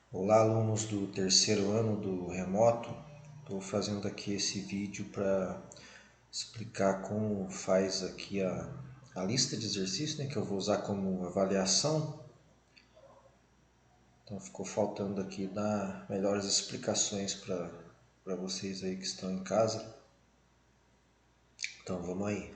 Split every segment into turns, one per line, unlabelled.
Olá, alunos do terceiro ano do remoto. Estou fazendo aqui esse vídeo para explicar como faz aqui a lista de exercícios, né, que eu vou usar como avaliação. Então ficou faltando aqui dar melhores explicações para vocês aí que estão em casa. Então vamos aí.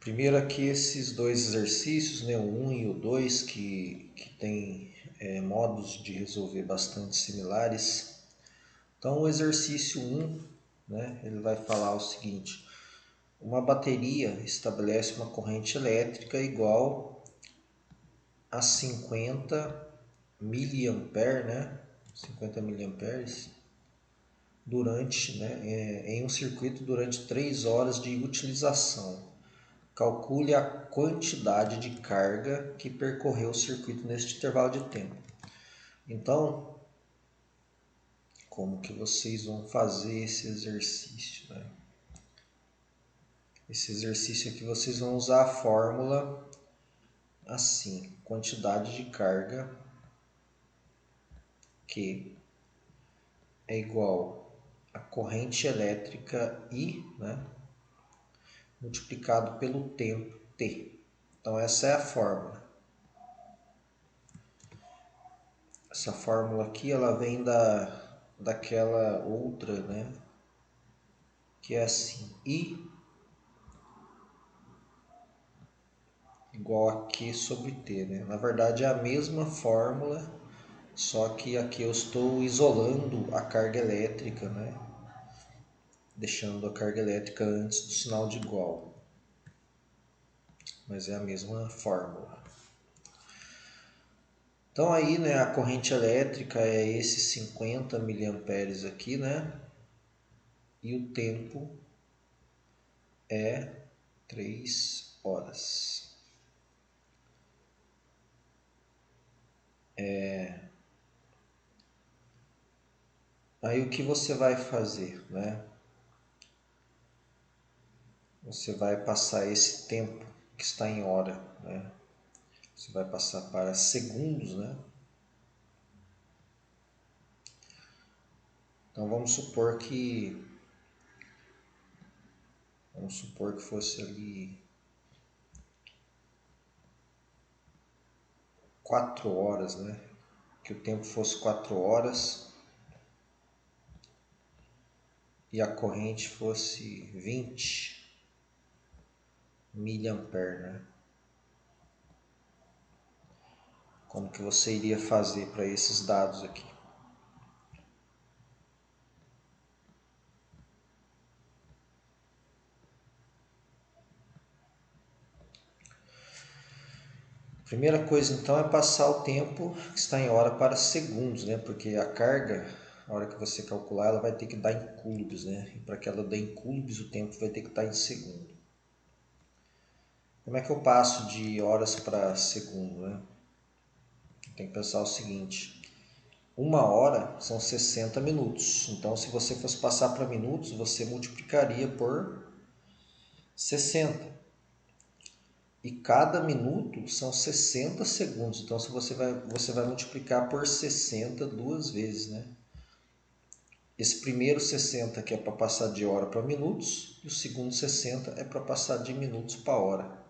Primeiro aqui esses dois exercícios, né, o 1 e o 2, que tem modos de resolver bastante similares. Então o exercício 1, né, ele vai falar o seguinte: uma bateria estabelece uma corrente elétrica igual a 50 miliampere, né, 50 miliamperes durante, em um circuito durante 3 horas de utilização. Calcule a quantidade de carga que percorreu o circuito neste intervalo de tempo. Então, como que vocês vão fazer esse exercício, né? Esse exercício aqui vocês vão usar a fórmula assim: quantidade de carga Q é igual a corrente elétrica I, né, multiplicado pelo tempo T. Então essa é a fórmula. Essa fórmula aqui ela vem daquela outra, né, que é assim: I igual a Q sobre T, né? Na verdade é a mesma fórmula, só que aqui eu estou isolando a carga elétrica, né? Deixando a carga elétrica antes do sinal de igual. Mas é a mesma fórmula. Então aí, né, a corrente elétrica é esses 50 miliamperes aqui, né? E o tempo é 3 horas. Aí o que você vai fazer, né? Você vai passar esse tempo que está em hora, né? Você vai passar para segundos, né? Então vamos supor que fosse ali 4 horas, né? Que o tempo fosse 4 horas e a corrente fosse 20 miliampere, né? Como que você iria fazer para esses dados aqui? Primeira coisa então é passar o tempo que está em hora para segundos, né? Porque a carga, a hora que você calcular, ela vai ter que dar em coulombs, né? E para que ela dê em coulombs, o tempo vai ter que estar em segundo. Como é que eu passo de horas para segundo, né? Tem que pensar o seguinte: uma hora são 60 minutos. Então, se você fosse passar para minutos, você multiplicaria por 60. E cada minuto são 60 segundos. Então, se você vai multiplicar por 60 duas vezes, né? Esse primeiro 60 que é para passar de hora para minutos, e o segundo 60 é para passar de minutos para hora,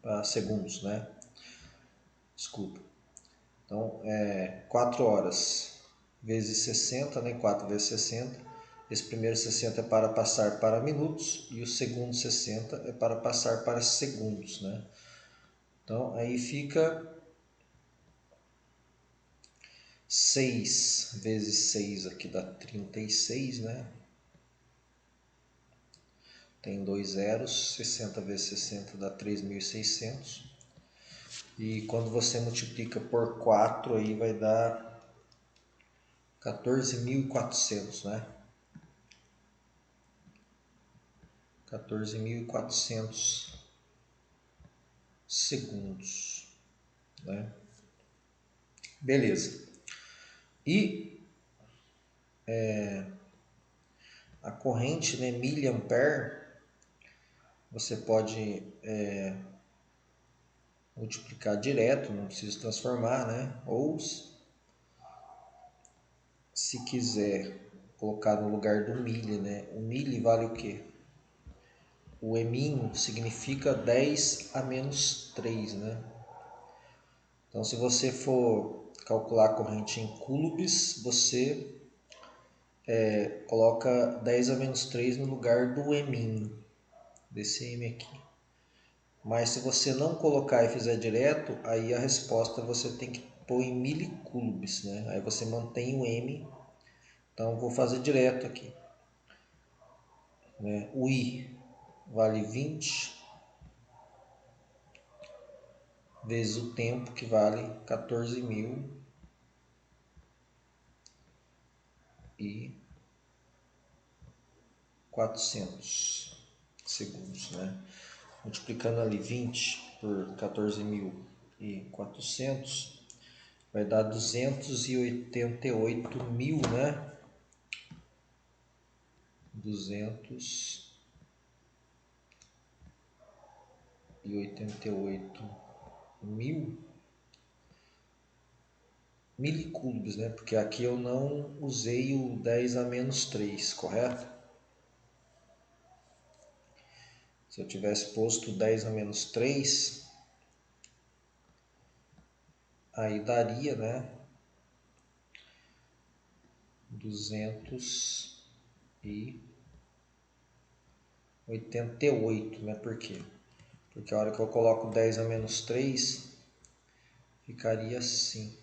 para segundos, né? Desculpa. Então, 4 horas vezes 60, né? 4 vezes 60. Esse primeiro 60 é para passar para minutos e o segundo 60 é para passar para segundos, né? Então, aí fica 6 vezes 6 aqui dá 36, né? Tem dois zeros, 60 vezes 60 dá 3.600. E quando você multiplica por 4 aí vai dar 14.400, né? 14.400 segundos, né? Beleza. E a corrente, né, miliampere, você pode multiplicar direto, não precisa transformar, né? Ou se quiser colocar no lugar do milli, né? O milli vale o quê? O eminho significa 10 a menos 3, né? Então, se você for calcular a corrente em coulombs, você coloca 10 a menos 3 no lugar do eminho, desse M aqui. Mas se você não colocar e fizer direto, aí a resposta você tem que pôr em milicoulombs, né? Aí você mantém o M. Então, vou fazer direto aqui, né? O I vale 20 vezes o tempo, que vale 14.400 segundos, né? Multiplicando ali 20 por 14.400, vai dar 288.000, né? 288.000 milicoulombs, né? Porque aqui eu não usei o 10 a menos 3, correto? Se eu tivesse posto 10 a menos 3, aí daria, né? 288, né? Por quê? Porque a hora que eu coloco 10 a menos 3, ficaria assim.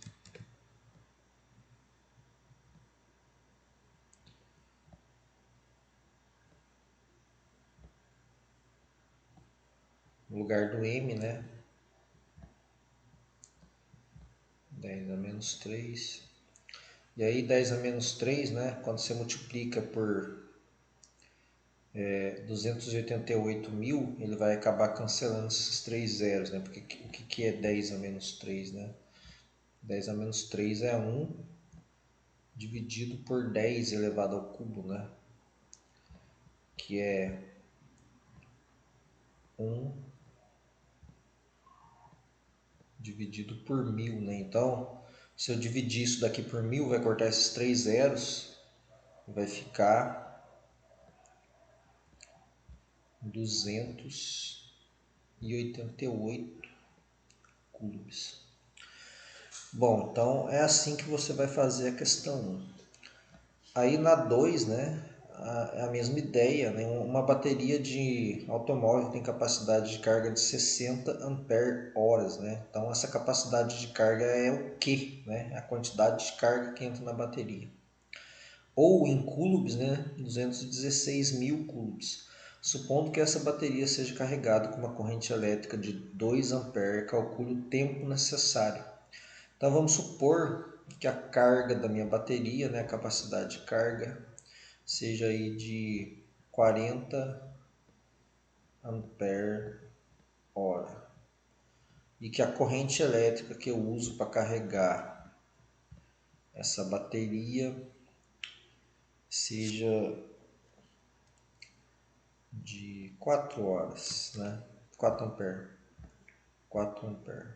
No lugar do M, né? 10 a menos 3. E aí 10 a menos 3, né? Quando você multiplica por 288.000, ele vai acabar cancelando esses 3 zeros, né? Porque o que é 10 a menos 3, né? 10 a menos 3 é 1 dividido por 10 elevado ao cubo, né? Que é 1 dividido por 1000, né? Então, se eu dividir isso daqui por 1000, vai cortar esses 3 zeros, vai ficar 288 coulombs. Bom, então é assim que você vai fazer a questão 1. Aí na 2, né, é a mesma ideia, né? Uma bateria de automóvel tem capacidade de carga de 60 ampere-horas, né? Então essa capacidade de carga é o Q, né? A quantidade de carga que entra na bateria. Ou em coulombs, né, 216.000 coulombs. Supondo que essa bateria seja carregada com uma corrente elétrica de 2 A, calcule o tempo necessário. Então vamos supor que a carga da minha bateria, né, a capacidade de carga, seja aí de 40 ampere-hora. E que a corrente elétrica que eu uso para carregar essa bateria seja de 4 horas, né? 4 ampere. 4 ampere.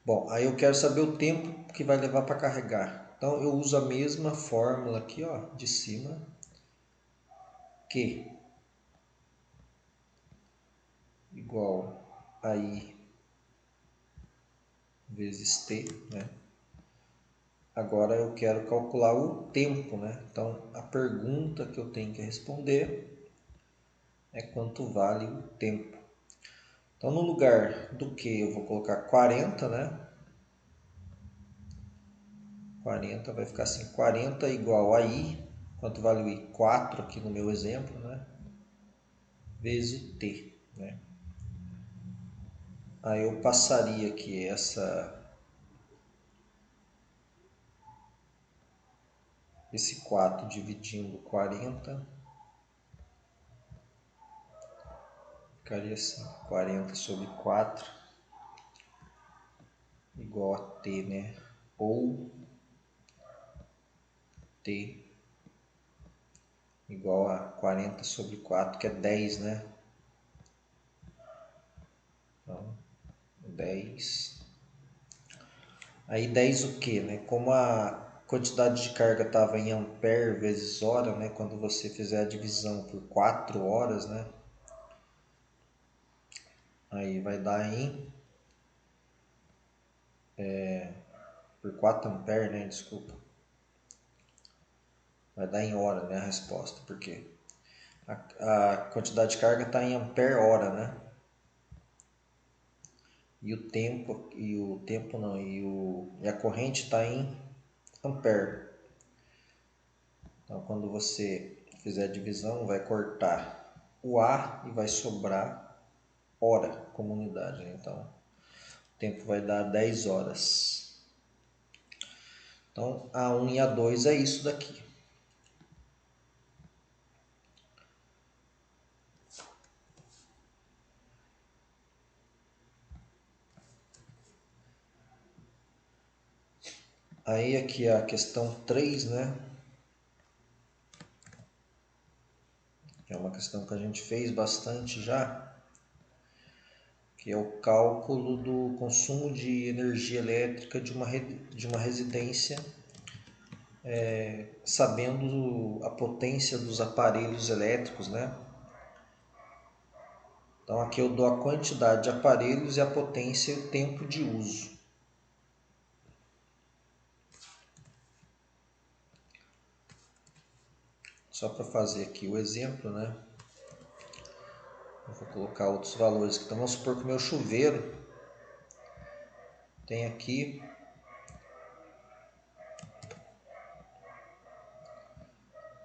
Bom, aí eu quero saber o tempo que vai levar para carregar. Então eu uso a mesma fórmula aqui, ó, de cima, Q igual a I vezes T, né? Agora eu quero calcular o tempo, né? Então a pergunta que eu tenho que responder é quanto vale o tempo. Então no lugar do que eu vou colocar 40, né? 40 vai ficar assim, 40 igual a I, quanto vale o I? 4 aqui no meu exemplo, né? Vezes o T, né? Aí eu passaria aqui esse 4 dividindo 40, ficaria assim, 40 sobre 4 igual a T, né? Ou T igual a 40 sobre 4, que é 10, né? Então, 10. Aí 10 o quê, né? Como a quantidade de carga estava em ampere vezes hora, né? Quando você fizer a divisão por 4 horas, né? Aí vai dar em... por 4 ampere, né? Desculpa. Vai dar em hora, né? A resposta, porque a quantidade de carga está em ampere hora, né? E a corrente está em ampere. Então, quando você fizer a divisão, vai cortar o A e vai sobrar hora como unidade, né? Então, o tempo vai dar 10 horas. Então, A1 e A2 é isso daqui. Aí aqui a questão 3, né? É uma questão que a gente fez bastante já, que é o cálculo do consumo de energia elétrica de uma residência, sabendo a potência dos aparelhos elétricos, né? Então aqui eu dou a quantidade de aparelhos e a potência e o tempo de uso. Só para fazer aqui o exemplo, né? Eu vou colocar outros valores. Então vamos supor que o meu chuveiro tem aqui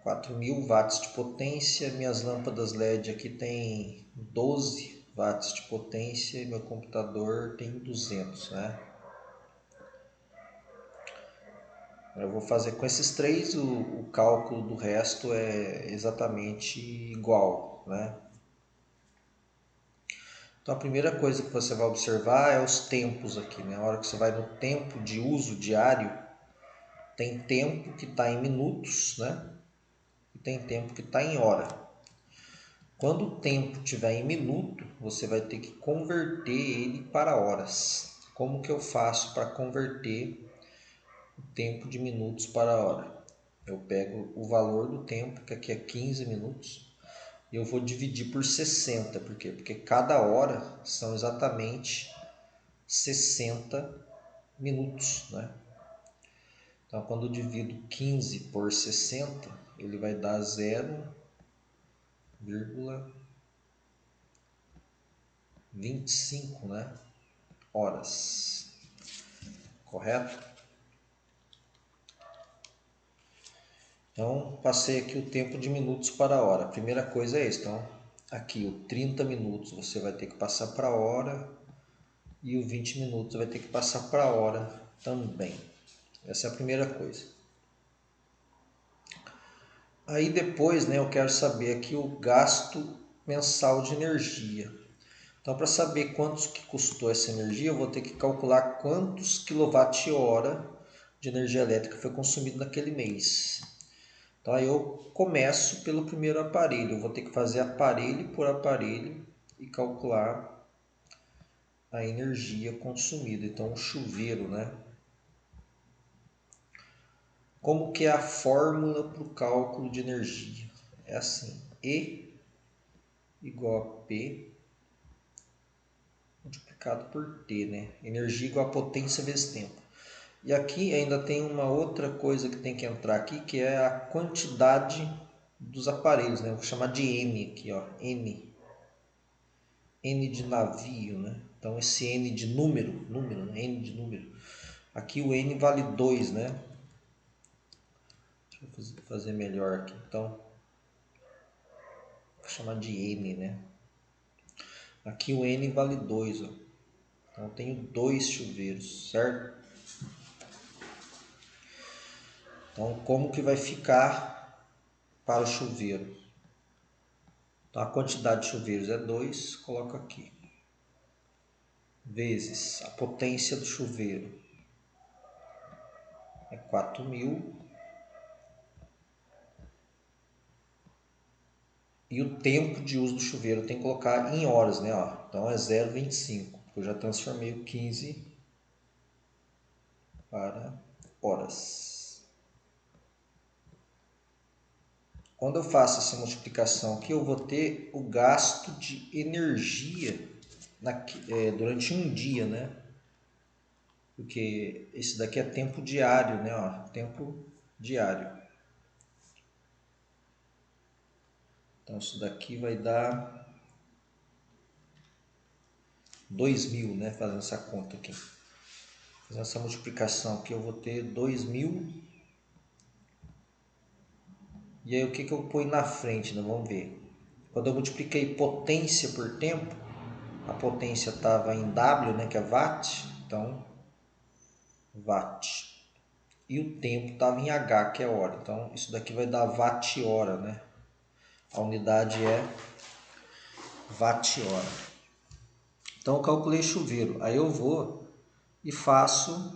4.000 watts de potência, minhas lâmpadas LED aqui tem 12 watts de potência e meu computador tem 200, né? Eu vou fazer com esses três, o cálculo do resto é exatamente igual, né? Então a primeira coisa que você vai observar é os tempos aqui, né? A hora que você vai no tempo de uso diário, tem tempo que está em minutos, né? E tem tempo que está em hora. Quando o tempo estiver em minuto, você vai ter que converter ele para horas. Como que eu faço para converter o tempo de minutos para hora? Eu pego o valor do tempo, que aqui é 15 minutos, e eu vou dividir por 60. Por quê? Porque cada hora são exatamente 60 minutos, né? Então, quando eu divido 15 por 60, ele vai dar 0,25, né? Horas. Correto? Então, passei aqui o tempo de minutos para a hora. A primeira coisa é isso. Então, aqui o 30 minutos você vai ter que passar para a hora e o 20 minutos vai ter que passar para a hora também. Essa é a primeira coisa. Aí depois, né, eu quero saber aqui o gasto mensal de energia. Então, para saber quantos que custou essa energia, eu vou ter que calcular quantos quilowatt-hora de energia elétrica foi consumido naquele mês. Então, aí eu começo pelo primeiro aparelho. Eu vou ter que fazer aparelho por aparelho e calcular a energia consumida. Então, o chuveiro, né? Como que é a fórmula para o cálculo de energia? É assim, E igual a P multiplicado por T, né? Energia igual a potência vezes tempo. E aqui ainda tem uma outra coisa que tem que entrar aqui, que é a quantidade dos aparelhos, né? Eu vou chamar de N aqui, ó, N. N de navio, né? Então esse N de número, né? N de número. Aqui o N vale 2, né? Deixa eu fazer melhor aqui. Então, vou chamar de N, né? Aqui o N vale 2, ó. Então eu tenho 2 chuveiros, certo? Então como que vai ficar para o chuveiro? Então a quantidade de chuveiros é 2, coloco aqui. vezes a potência do chuveiro é 4.000 e o tempo de uso do chuveiro tem que colocar em horas, né? Ó, então é 0,25, porque eu já transformei o 15 para horas. Quando eu faço essa multiplicação aqui, eu vou ter o gasto de energia durante um dia, né? Porque esse daqui é tempo diário, né? Ó, tempo diário. Então isso daqui vai dar 2.000, né? Fazendo essa conta aqui. Fazendo essa multiplicação aqui, eu vou ter 2.000. E aí o que eu ponho na frente, né? Vamos ver. Quando eu multipliquei potência por tempo, a potência estava em W, né? Que é watt. Então, watt. E o tempo estava em H, que é hora. Então, isso daqui vai dar watt-hora, né? A unidade é watt-hora. Então, eu calculei chuveiro. Aí eu vou e faço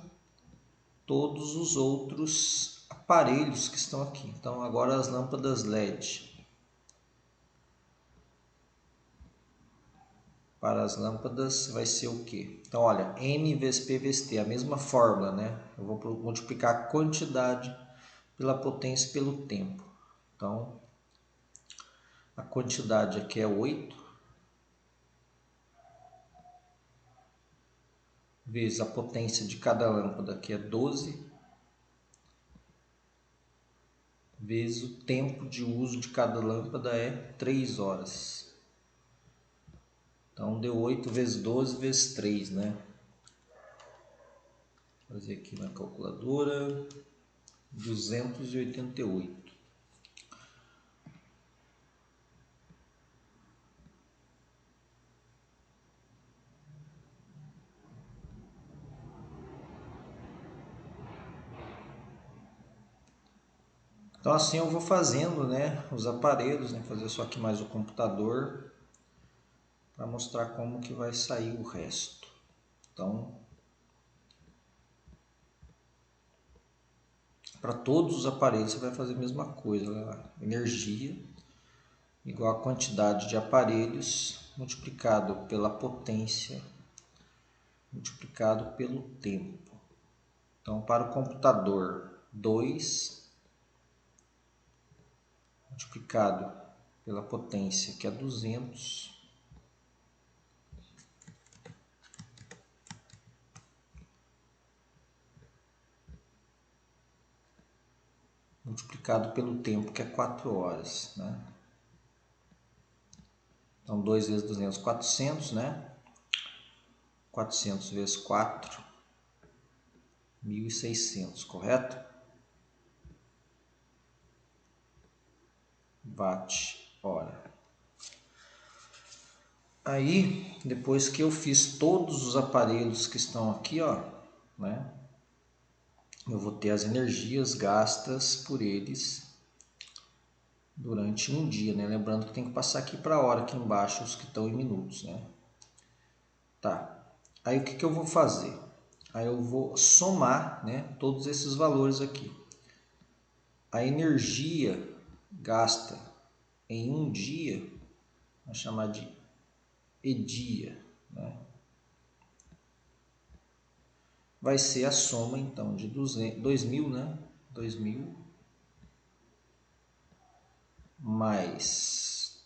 todos os outros aparelhos que estão aqui. Então, agora as lâmpadas LED. Para as lâmpadas vai ser o quê? Então, olha, N vezes P vezes T, a mesma fórmula, né? Eu vou multiplicar a quantidade pela potência pelo tempo. Então, a quantidade aqui é 8, vezes a potência de cada lâmpada, que é 12, vezes o tempo de uso de cada lâmpada é 3 horas. Então, deu 8 vezes 12 vezes 3, né? Vou fazer aqui na calculadora, 288. Então assim eu vou fazendo, né, os aparelhos, né, fazer só aqui mais o computador para mostrar como que vai sair o resto. Então, para todos os aparelhos você vai fazer a mesma coisa, né? Energia igual a quantidade de aparelhos multiplicado pela potência multiplicado pelo tempo. Então, para o computador, 2 multiplicado pela potência, que é 200, multiplicado pelo tempo, que é 4 horas, né? Então, 2 vezes 200, 400, né? 400 vezes 4, 1.600, correto? Watt-hora. Aí, depois que eu fiz todos os aparelhos que estão aqui, ó, né? Eu vou ter as energias gastas por eles durante um dia, né? Lembrando que tem que passar aqui para a hora, aqui embaixo, os que estão em minutos, né? Tá. Aí o que eu vou fazer? Aí eu vou somar, né, todos esses valores aqui. A energia gasta em um dia, vamos chamar de E-dia, né? Vai ser a soma então de 2.000, né? 2.000 mais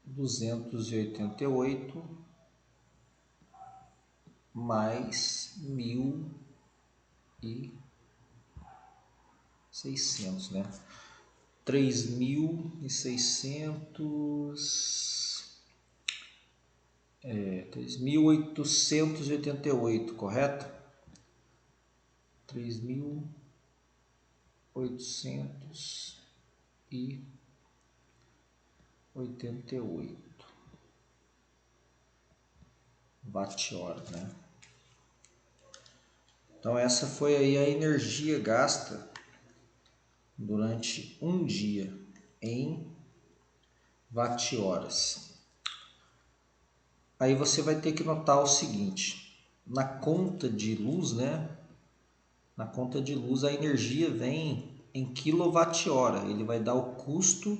288 mais 1.600, né? 3.888, correto? 3.888 watt-hora, né? Então essa foi aí a energia gasta durante um dia em watt-horas. Aí você vai ter que notar o seguinte, na conta de luz, né? Na conta de luz a energia vem em quilowatt-hora, ele vai dar o custo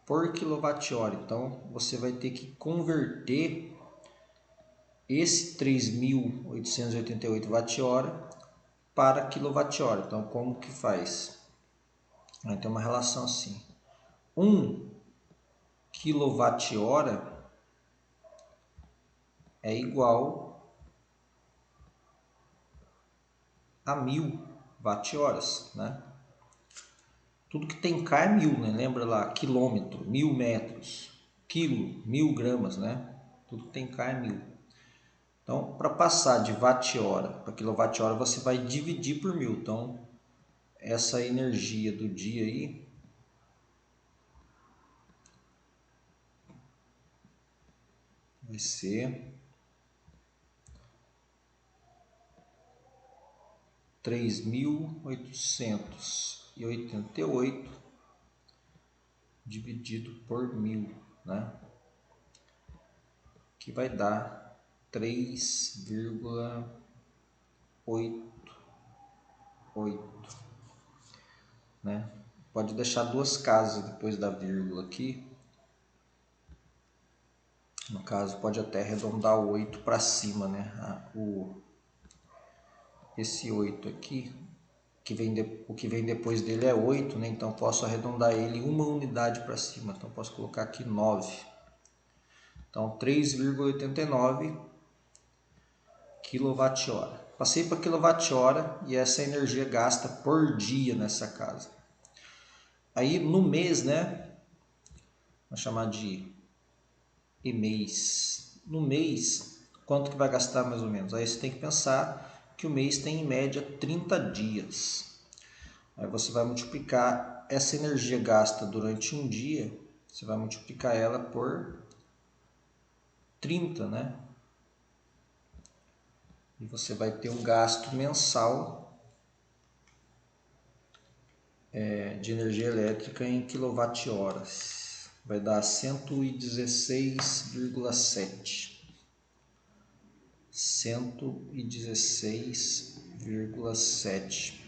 por quilowatt-hora. Então você vai ter que converter esse 3.888 watt-hora para quilowatt-hora. Então como que faz? Aí tem uma relação assim. 1 quilowatt-hora é igual a 1.000 watt-horas, né? Tudo que tem K é 1.000, né? Lembra lá, quilômetro, 1.000 metros, quilo, 1.000 gramas, né? Tudo que tem K é 1.000. Então, para passar de watt-hora para quilowatt-hora, você vai dividir por 1.000. Então, essa energia do dia aí vai ser 3.888 dividido por 1.000, né? Que vai dar 3,88, né? Pode deixar duas casas depois da vírgula aqui. No caso, pode até arredondar o 8 para cima, né? Esse 8 aqui, o que vem depois dele é 8, né? Então posso arredondar ele uma unidade para cima. Então posso colocar aqui 9. Então 3,89 kWh. Passei para kWh e essa energia gasta por dia nessa casa. Aí no mês, né? Vamos chamar de mês. No mês, quanto que vai gastar mais ou menos? Aí você tem que pensar que o mês tem em média 30 dias. Aí você vai multiplicar essa energia gasta durante um dia, você vai multiplicar ela por 30, né? E você vai ter um gasto mensal de energia elétrica em quilowatt-horas. Vai dar 116,7. 116,7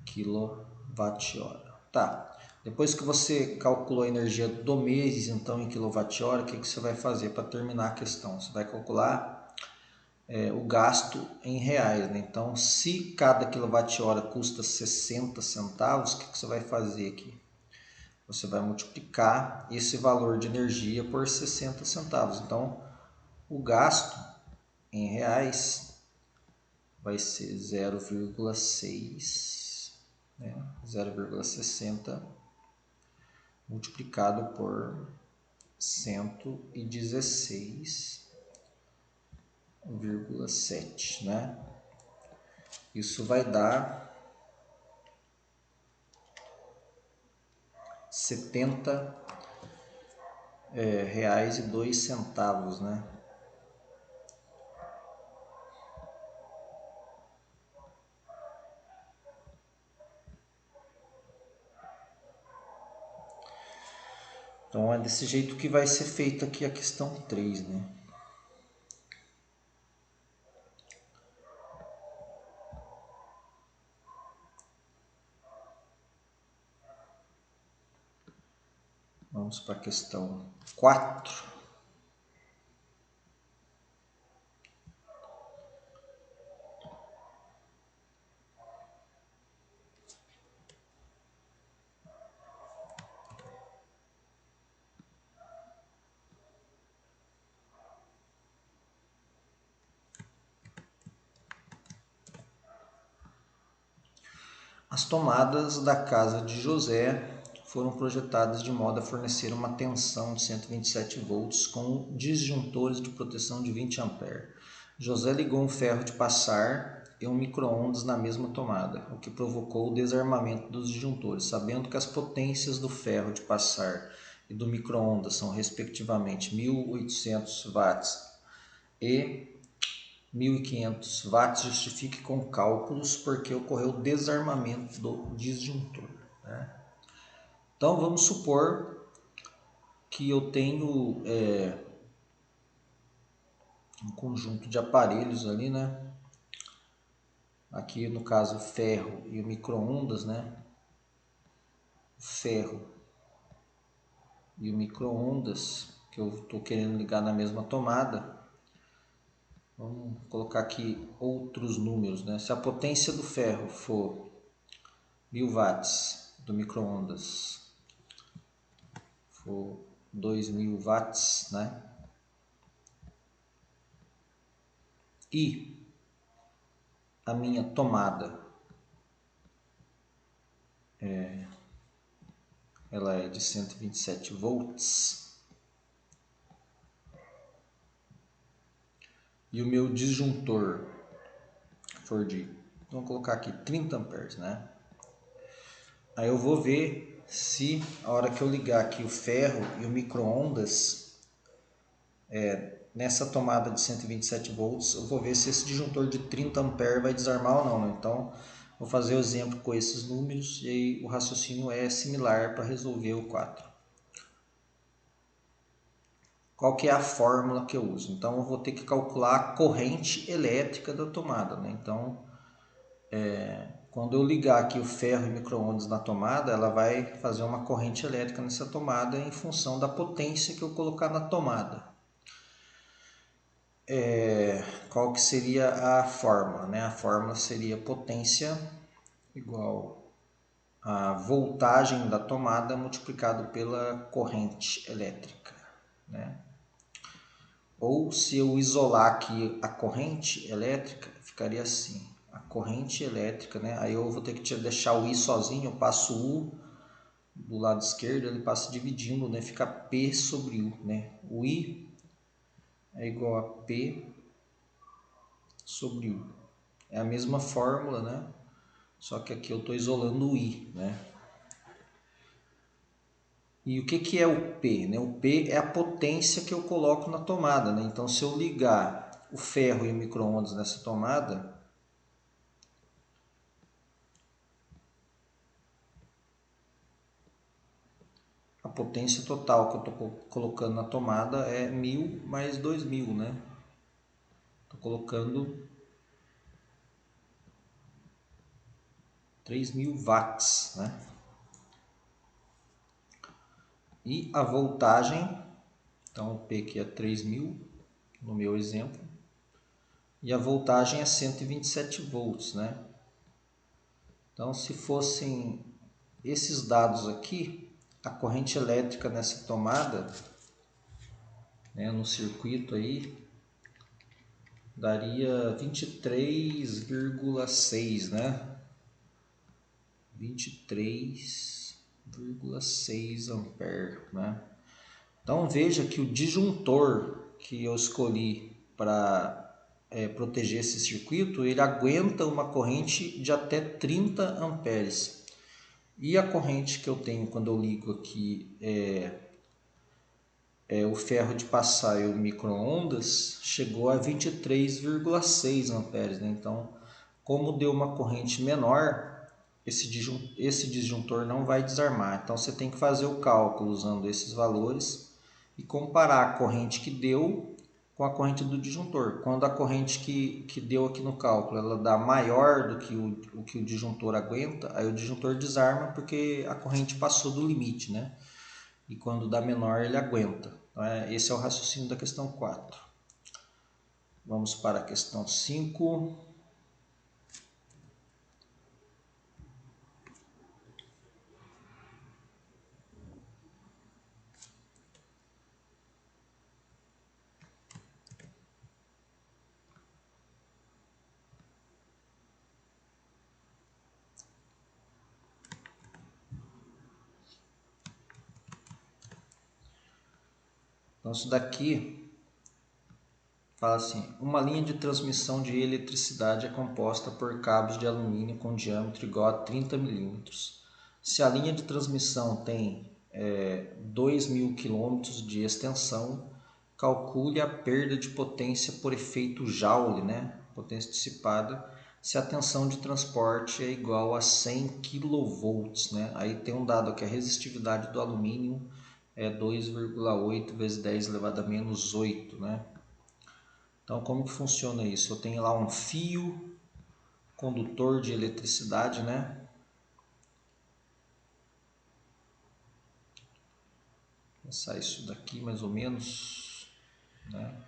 kWh. Tá. Depois que você calculou a energia do mês, então em kWh, o que você vai fazer para terminar a questão? Você vai calcular o gasto em reais, né? Então, se cada kWh custa 60 centavos, o que você vai fazer aqui? Você vai multiplicar esse valor de energia por 60 centavos. Então, o gasto em reais vai ser 0,6, né? 0,60 multiplicado por 116,7, né? Isso vai dar 70 reais e 2 centavos, né? Então é desse jeito que vai ser feita aqui a questão 3, né? Vamos para a questão 4. As tomadas da casa de José foram projetadas de modo a fornecer uma tensão de 127 volts com disjuntores de proteção de 20 ampere. José ligou um ferro de passar e um micro-ondas na mesma tomada, o que provocou o desarmamento dos disjuntores. Sabendo que as potências do ferro de passar e do micro-ondas são respectivamente 1.800 watts e 1.500 watts, justifique com cálculos porque ocorreu desarmamento do disjuntor, né? Então vamos supor que eu tenho um conjunto de aparelhos ali, né? Aqui no caso o ferro e o micro-ondas, né? O ferro e o micro-ondas que eu estou querendo ligar na mesma tomada. Vamos colocar aqui outros números, né? Se a potência do ferro for 1000 watts, do micro-ondas for 2000 watts, né? E a minha tomada ela é de 127 volts e o meu disjuntor for de, vamos colocar aqui 30 amperes, né? Aí eu vou ver se a hora que eu ligar aqui o ferro e o micro-ondas nessa tomada de 127 volts, eu vou ver se esse disjuntor de 30 amperes vai desarmar ou não, né? Então vou fazer o exemplo com esses números e aí o raciocínio é similar para resolver o 4. Qual que é a fórmula que eu uso? Então eu vou ter que calcular a corrente elétrica da tomada, né? Então quando eu ligar aqui o ferro e micro-ondas na tomada, ela vai fazer uma corrente elétrica nessa tomada em função da potência que eu colocar na tomada. Qual que seria a fórmula, né? A fórmula seria potência igual a voltagem da tomada multiplicado pela corrente elétrica, né? Ou se eu isolar aqui a corrente elétrica, ficaria assim. A corrente elétrica, né? Aí eu vou ter que deixar o I sozinho, eu passo o U do lado esquerdo, ele passa dividindo, né? Fica P sobre U, né? O I é igual a P sobre U. É a mesma fórmula, né? Só que aqui eu estou isolando o I, né? E o que é o P, né? O P é a potência que eu coloco na tomada, né? Então, se eu ligar o ferro e o micro-ondas nessa tomada, a potência total que eu estou colocando na tomada é 1000 mais 2000, né? Estou colocando 3000 watts, né? E a voltagem, então o P aqui é 3000 no meu exemplo, e a voltagem é 127 volts, né? Então, se fossem esses dados aqui, a corrente elétrica nessa tomada, né, no circuito aí, daria 23,6, né? 23,6 ampere, né? Então veja que o disjuntor que eu escolhi para proteger esse circuito, ele aguenta uma corrente de até 30 amperes. E a corrente que eu tenho quando eu ligo aqui o ferro de passar e o micro-ondas chegou a 23,6 amperes, né? Então, como deu uma corrente menor, esse disjuntor não vai desarmar. Então, você tem que fazer o cálculo usando esses valores e comparar a corrente que deu com a corrente do disjuntor. Quando a corrente que deu aqui no cálculo ela dá maior do que o que o disjuntor aguenta, aí o disjuntor desarma porque a corrente passou do limite, né? E quando dá menor ele aguenta. Então, esse é o raciocínio da questão 4. Vamos para a questão 5. Então isso daqui fala assim, uma linha de transmissão de eletricidade é composta por cabos de alumínio com diâmetro igual a 30 milímetros. Se a linha de transmissão tem 2.000 km de extensão, calcule a perda de potência por efeito Joule, né? Potência dissipada, se a tensão de transporte é igual a 100 kV, né? Aí tem um dado aqui, a resistividade do alumínio é 2,8 vezes 10 elevado a menos 8, né? Então, como que funciona isso? Eu tenho lá um fio condutor de eletricidade, né? Vou pensar isso daqui mais ou menos, né?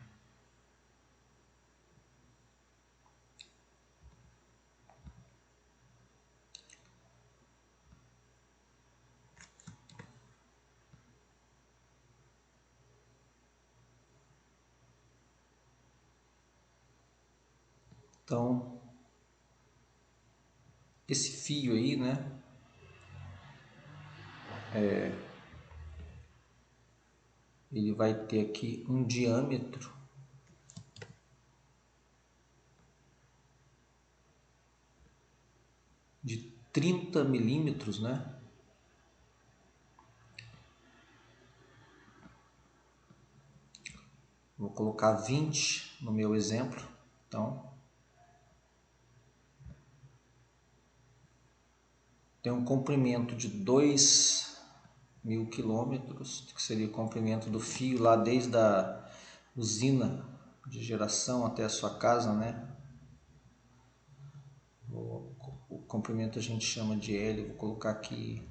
Então, esse fio aí, né? Ele vai ter aqui um diâmetro de 30 milímetros, né? Vou colocar 20 no meu exemplo. Então, tem um comprimento de 2.000 quilômetros, que seria o comprimento do fio lá desde a usina de geração até a sua casa, né? O comprimento a gente chama de L, vou colocar aqui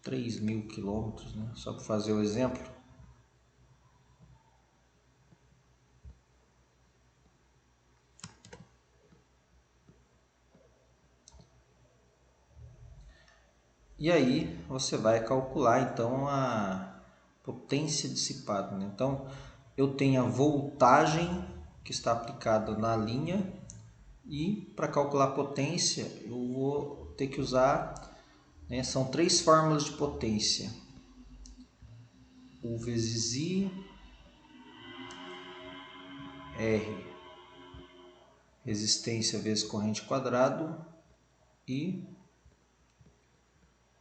3.000 quilômetros, né? Só para fazer o exemplo. E aí você vai calcular então a potência dissipada, né? Então eu tenho a voltagem que está aplicada na linha e para calcular a potência eu vou ter que usar, né, são 3 fórmulas de potência: U vezes I, R, resistência vezes corrente quadrado, e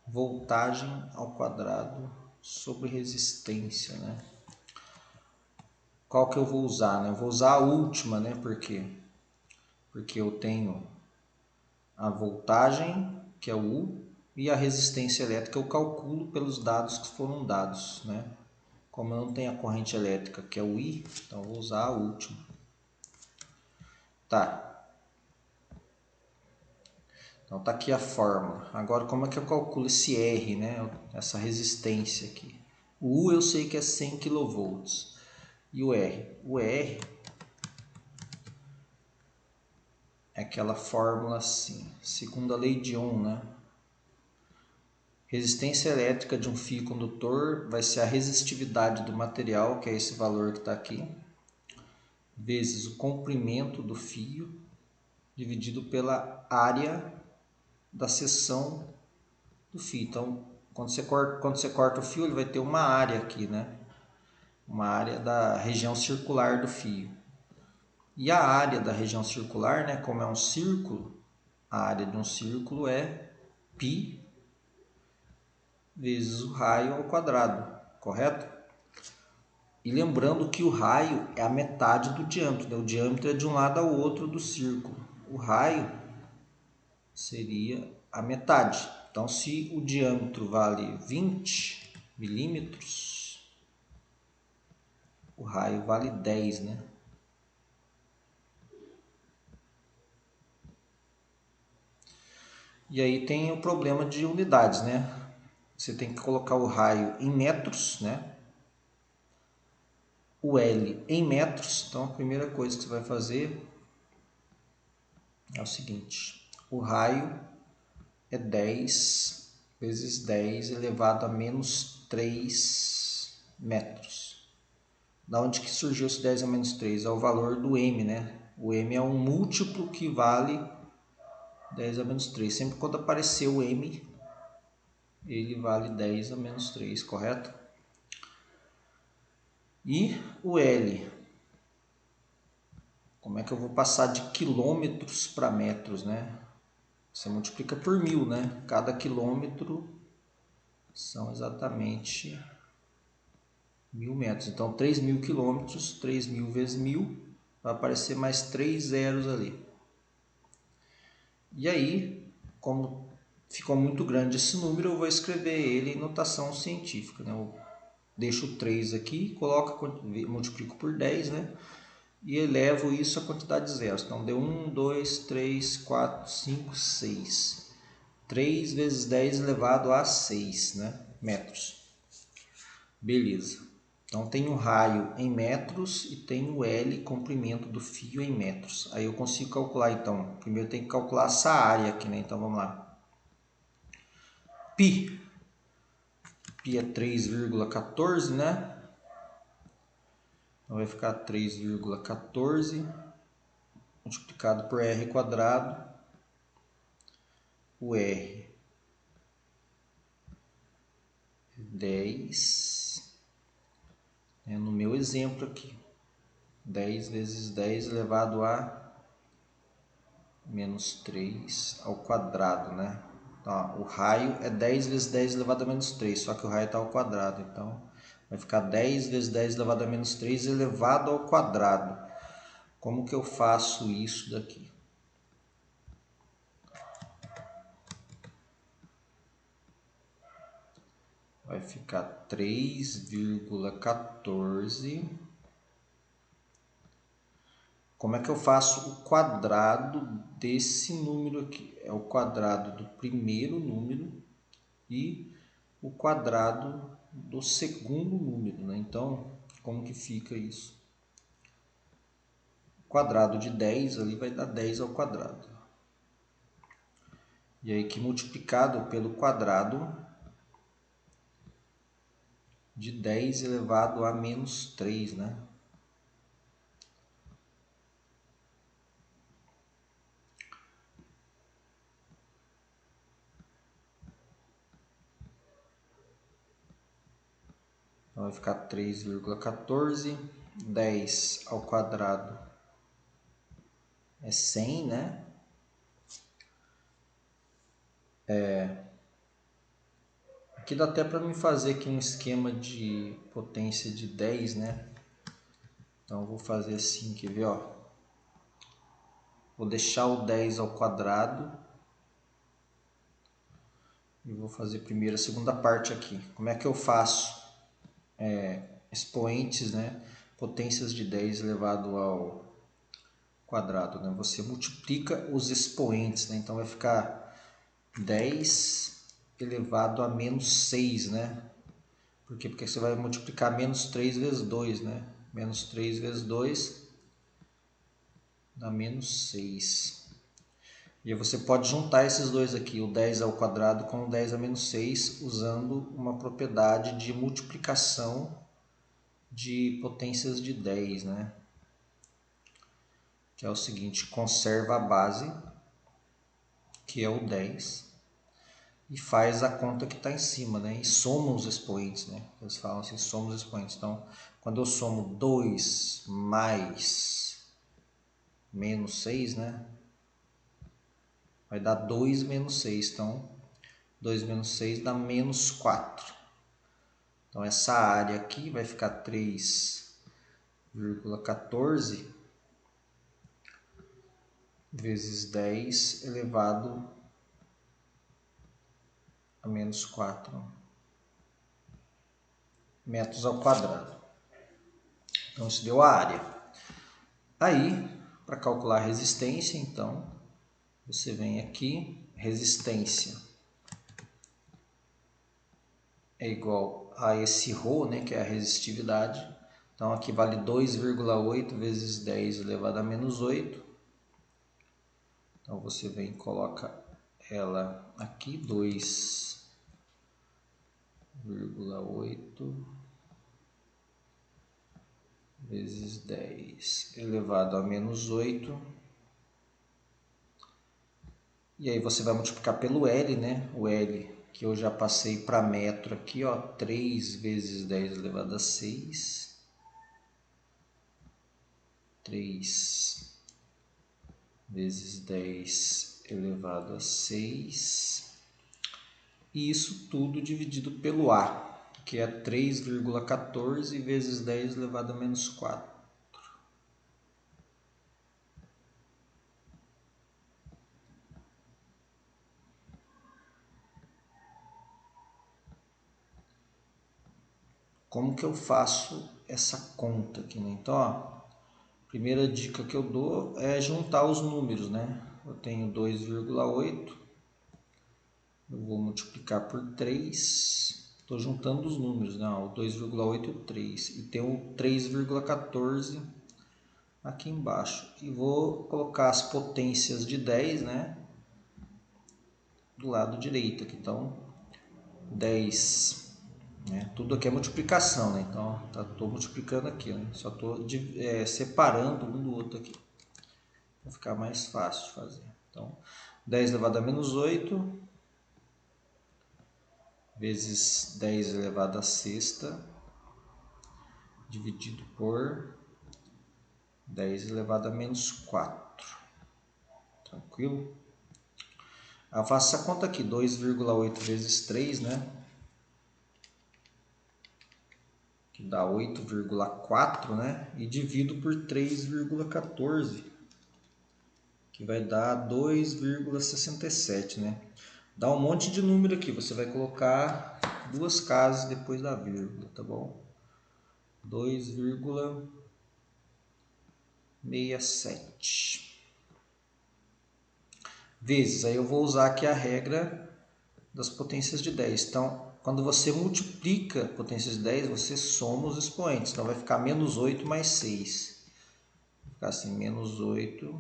voltagem ao quadrado sobre resistência, né? Qual que eu vou usar, né? Eu vou usar a última, né? Por quê? Porque eu tenho a voltagem, que é o U, e a resistência elétrica eu calculo pelos dados que foram dados, né? Como eu não tenho a corrente elétrica, que é o I, então eu vou usar a última. Tá. Então tá aqui a fórmula. Agora como é que eu calculo esse R, né? Essa resistência aqui. O U eu sei que é 100 kV. E o R? O R é aquela fórmula assim, segundo a lei de Ohm, né? Resistência elétrica de um fio condutor vai ser a resistividade do material, que é esse valor que está aqui, vezes o comprimento do fio, dividido pela área da seção do fio. Então, quando você corta o fio, ele vai ter uma área aqui, né? Uma área da região circular do fio. E a área da região circular, né, como é um círculo, a área de um círculo é π vezes o raio ao quadrado, correto? E lembrando que o raio é a metade do diâmetro, né? O diâmetro é de um lado ao outro do círculo. O raio seria a metade. Então, se o diâmetro vale 20 milímetros, o raio vale 10, né? E aí tem o problema de unidades, né? Você tem que colocar o raio em metros, né? O L em metros. Então, a primeira coisa que você vai fazer é o seguinte: o raio é 10 vezes 10 elevado a menos 3 metros. Da onde que surgiu esse 10 a menos 3? É o valor do M, né? O M é um múltiplo que vale 10 a menos 3. Sempre quando aparecer o M, ele vale 10 a menos 3, correto? E o L? Como é que eu vou passar de quilômetros para metros, né? Você multiplica por 1000, né? Cada quilômetro são exatamente 1000 metros. Então, 3.000 quilômetros, 3.000 vezes 1000, vai aparecer mais 3 zeros ali. E aí, como ficou muito grande esse número, eu vou escrever ele em notação científica, né? Eu deixo o 3 aqui, multiplico por 10, né? E elevo isso à quantidade de zeros. Então, deu 1, 2, 3, 4, 5, 6. 3 vezes 10 elevado a 6, né? Metros. Beleza. Então, tem o raio em metros e tem o L, comprimento do fio, em metros. Aí eu consigo calcular, então. Primeiro tem que calcular essa área aqui, né? Então, vamos lá. Pi. Pi é 3,14, né? Então, vai ficar 3,14 multiplicado por R quadrado. O R 10, no meu exemplo aqui, 10 vezes 10 elevado a menos 3 ao quadrado, né? Então, o raio é 10 vezes 10 elevado a menos 3, só que o raio está ao quadrado, então vai ficar 10 vezes 10 elevado a menos 3 elevado ao quadrado. Como que eu faço isso daqui? Vai ficar 3,14. Como é que eu faço o quadrado desse número aqui? É o quadrado do primeiro número e o quadrado do segundo número, né? Então, como que fica isso? O quadrado de 10 ali vai dar 10 ao quadrado. E aí que multiplicado pelo quadrado de 10 elevado a menos 3, né? Então vai ficar 3,14. 10 ao quadrado é 100, né? Aqui dá até para mim fazer aqui um esquema de potência de 10, né? Então eu vou fazer assim, quer ver, ó? Vou deixar o 10 ao quadrado e vou fazer primeiro a segunda parte aqui. Como é que eu faço expoentes, né? Potências de 10 elevado ao quadrado, né? Você multiplica os expoentes, né? Então vai ficar 10 elevado a menos 6, né? Por quê? Porque você vai multiplicar menos 3 vezes 2, né? Menos 3 vezes 2 dá menos 6. E aí você pode juntar esses dois aqui, o 10 ao quadrado com o 10 a menos 6, usando uma propriedade de multiplicação de potências de 10, né? Que é o seguinte, conserva a base, que é o 10, e faz a conta que está em cima, né? E soma os expoentes, né? Eles falam assim, soma os expoentes. Então, quando eu somo 2 mais menos 6, né? Vai dar 2 menos 6. Então, 2 menos 6 dá menos 4. Então, essa área aqui vai ficar 3,14 vezes 10 elevado a menos 4 metros ao quadrado. Então, isso deu a área. Aí, para calcular a resistência, então, você vem aqui, resistência é igual a esse ρ, né, que é a resistividade. Então, aqui vale 2,8 vezes 10 elevado a menos 8. Então, você vem e coloca ela aqui, 2,8 vezes 10 elevado a menos 8. E aí você vai multiplicar pelo L, né? O L que eu já passei para metro aqui, ó, 3 vezes 10 elevado a 6. 3 vezes 10 elevado a 6. E isso tudo dividido pelo A, que é 3,14 vezes 10 elevado a menos 4. como que eu faço essa conta aqui, né? Então, ó, primeira dica que eu dou é juntar os números, né? Eu tenho 2,8, eu vou multiplicar por 3, estou juntando os números, né? O 2,8 e o 3, e tem o 3,14 aqui embaixo. E vou colocar as potências de 10, né? Do lado direito aqui, então 10, né? Tudo aqui é multiplicação, né? Então estou multiplicando aqui, né? Só estou separando um do outro aqui, para ficar mais fácil de fazer. Então 10 elevado a menos 8 vezes 10 elevado a sexta dividido por 10 elevado a menos 4. Tranquilo? Eu faço essa conta aqui, 2,8 vezes 3, né? Que dá 8,4, né? E divido por 3,14, que vai dar 2,67, né? Dá um monte de número aqui, você vai colocar duas casas depois da vírgula, tá bom? 2,67 vezes, aí eu vou usar aqui a regra das potências de 10. Então, quando você multiplica potências de 10, você soma os expoentes. Então, vai ficar menos 8 mais 6. Vai ficar assim, menos 8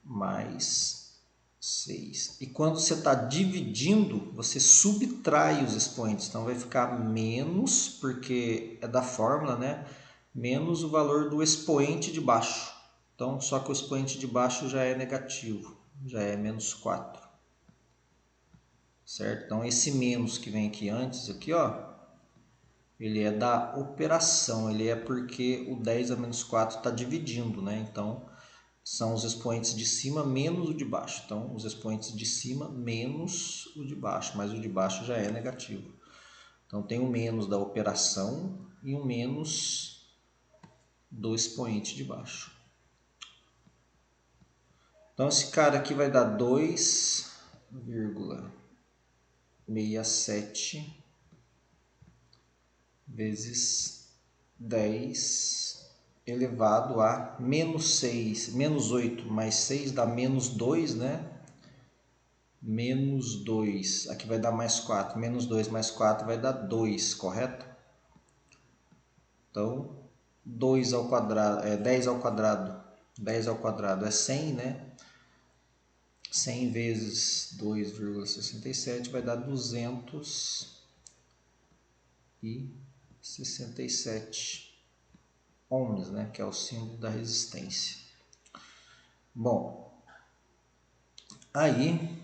mais 6. E quando você está dividindo, você subtrai os expoentes. Então, vai ficar menos, porque é da fórmula, né? Menos o valor do expoente de baixo. Então, só que o expoente de baixo já é negativo, já é menos 4. Certo? Então, esse menos que vem aqui antes, aqui, ó, ele é da operação, ele é porque o 10 a menos 4 está dividindo, né? Então, são os expoentes de cima menos o de baixo. Então, os expoentes de cima menos o de baixo, mas o de baixo já é negativo. Então, tem um menos da operação e um menos do expoente de baixo. Então, esse cara aqui vai dar 2,67 vezes 10 elevado a menos 6, menos 8 mais 6 dá menos 2, né? Menos 2, aqui vai dar mais 4, menos 2 mais 4 vai dar 2, correto? Então, 2 ao quadrado, 10 ao quadrado, 10 ao quadrado é 100, né? 100 vezes 2,67 vai dar 267 ohms, né? Que é o símbolo da resistência. Bom, aí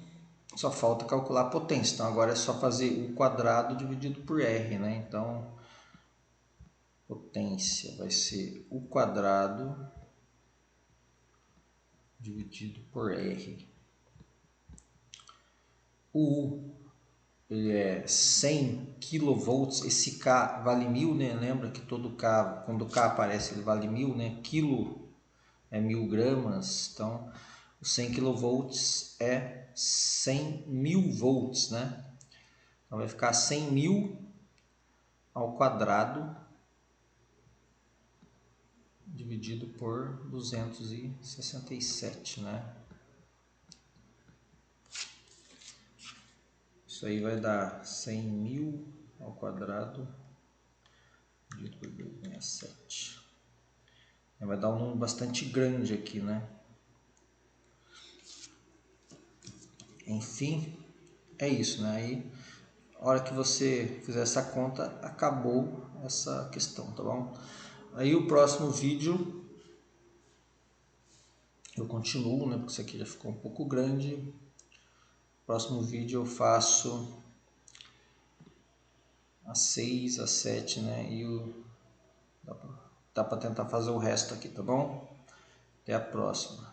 só falta calcular a potência. Então agora é só fazer o quadrado dividido por R, né? Então potência vai ser o quadrado dividido por R. O U, ele é 100 kV, esse K vale 1000, né? Lembra que todo K, quando o K aparece, ele vale 1000, né? Quilo é 1000 gramas, então o 100 kV é 100.000 volts, né? Então vai ficar 100.000 ao quadrado dividido por 267, né? Isso aí vai dar 100.000 ao quadrado dividido por 267. Vai dar um número bastante grande aqui, né? Enfim, é isso, né? Aí, a hora que você fizer essa conta, acabou essa questão, tá bom? Aí o próximo vídeo eu continuo, né? Porque isso aqui já ficou um pouco grande. No próximo vídeo eu faço a 6, a 7, né? E dá para tentar fazer o resto aqui, tá bom? Até a próxima.